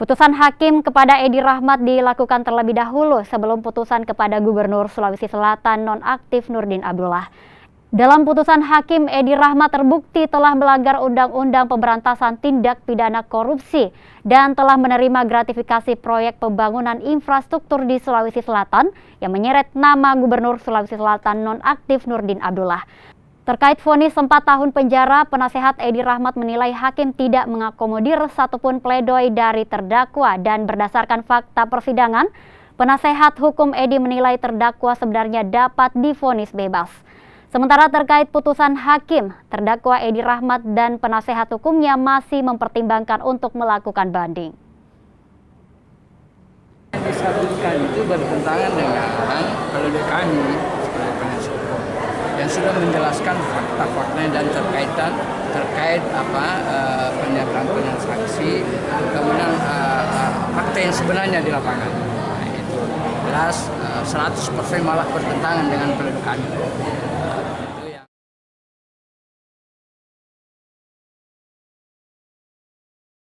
Putusan hakim kepada Edi Rahmat dilakukan terlebih dahulu sebelum putusan kepada Gubernur Sulawesi Selatan nonaktif Nurdin Abdullah. Dalam putusan hakim, Edi Rahmat terbukti telah melanggar Undang-Undang Pemberantasan Tindak Pidana Korupsi dan telah menerima gratifikasi proyek pembangunan infrastruktur di Sulawesi Selatan yang menyeret nama Gubernur Sulawesi Selatan nonaktif Nurdin Abdullah. Terkait vonis 4 tahun penjara, penasehat Edi Rahmat menilai hakim tidak mengakomodir satupun pledoi dari terdakwa dan berdasarkan fakta persidangan, penasehat hukum Edi menilai terdakwa sebenarnya dapat divonis bebas. Sementara terkait putusan hakim, terdakwa Edi Rahmat dan penasehat hukumnya masih mempertimbangkan untuk melakukan banding. Disatukan itu bertentangan dengan pledoi kami sebagai penasihat hukum yang sudah menjelaskan fakta-faktanya dan terkait pernyataan saksi, kemudian fakta yang sebenarnya di lapangan. Nah, itu jelas 100% malah bertentangan dengan pledoi kami.